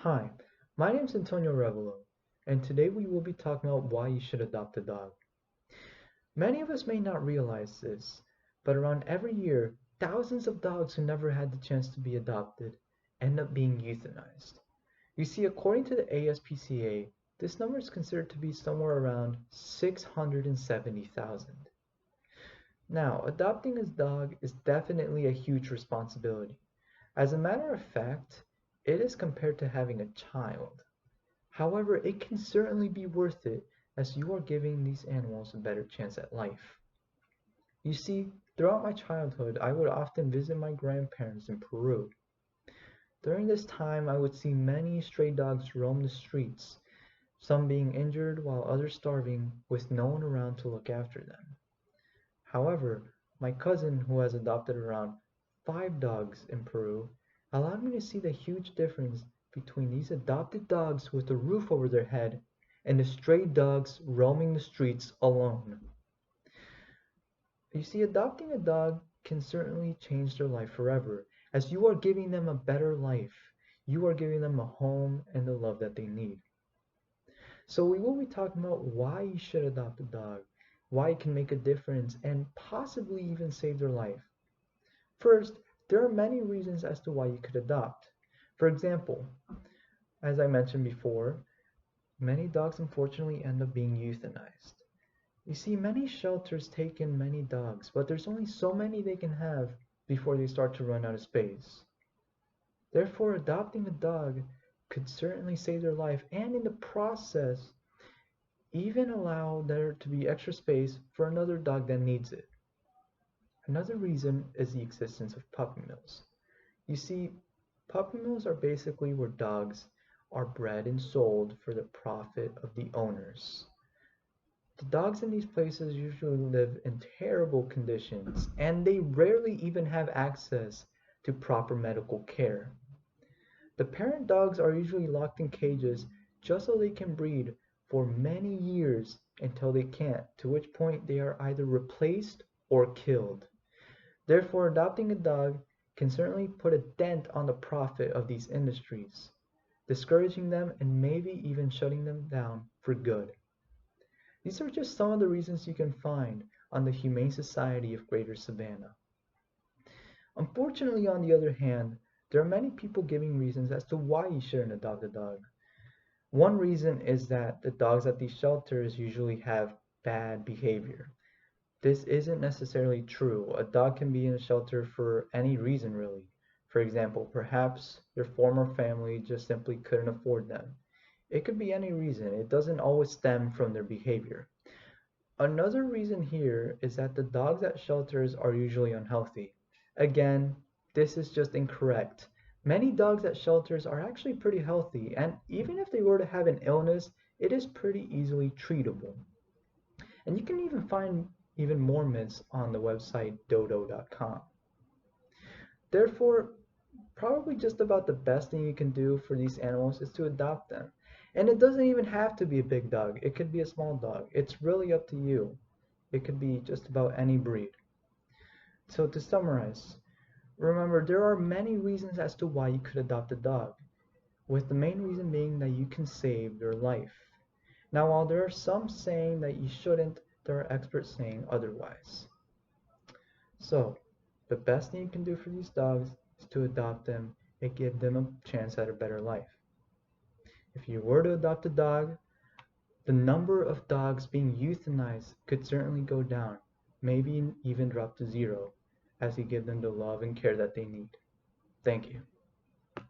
Hi, my name is Antonio Arevalo, and today we will be talking about why you should adopt a dog. Many of us may not realize this, but around every year, thousands of dogs who never had the chance to be adopted end up being euthanized. You see, according to the ASPCA, this number is considered to be somewhere around 670,000. Now, adopting a dog is definitely a huge responsibility. As a matter of fact, it is compared to having a child. However, it can certainly be worth it as you are giving these animals a better chance at life. You see, throughout my childhood, I would often visit my grandparents in Peru. During this time, I would see many stray dogs roam the streets, some being injured while others starving with no one around to look after them. However, my cousin, who has adopted around 5 dogs in Peru, allowed me to see the huge difference between these adopted dogs with a roof over their head and the stray dogs roaming the streets alone. You see, adopting a dog can certainly change their life forever, as you are giving them a better life. You are giving them a home and the love that they need. So we will be talking about why you should adopt a dog, why it can make a difference, and possibly even save their life. First, there are many reasons as to why you could adopt. For example, as I mentioned before, many dogs unfortunately end up being euthanized. You see, many shelters take in many dogs, but there's only so many they can have before they start to run out of space. Therefore, adopting a dog could certainly save their life and in the process even allow there to be extra space for another dog that needs it. Another reason is the existence of puppy mills. You see, puppy mills are basically where dogs are bred and sold for the profit of the owners. The dogs in these places usually live in terrible conditions and they rarely even have access to proper medical care. The parent dogs are usually locked in cages just so they can breed for many years until they can't, to which point they are either replaced or killed. Therefore, adopting a dog can certainly put a dent on the profit of these industries, discouraging them and maybe even shutting them down for good. These are just some of the reasons you can find on the Humane Society of Greater Savannah. Unfortunately, on the other hand, there are many people giving reasons as to why you shouldn't adopt a dog. One reason is that the dogs at these shelters usually have bad behavior. This isn't necessarily true. A dog can be in a shelter for any reason, really. For example, perhaps their former family just simply couldn't afford them. It could be any reason. It doesn't always stem from their behavior. Another reason here is that the dogs at shelters are usually unhealthy. Again, this is just incorrect. Many dogs at shelters are actually pretty healthy, and even if they were to have an illness, it is pretty easily treatable. And you can even find even more myths on the website dodo.com. Therefore, probably just about the best thing you can do for these animals is to adopt them. And it doesn't even have to be a big dog. It could be a small dog. It's really up to you. It could be just about any breed. So to summarize, remember there are many reasons as to why you could adopt a dog, with the main reason being that you can save their life. Now, while there are some saying that you shouldn't, there are experts saying otherwise. So, the best thing you can do for these dogs is to adopt them and give them a chance at a better life. If you were to adopt a dog, the number of dogs being euthanized could certainly go down, maybe even drop to zero, as you give them the love and care that they need. Thank you.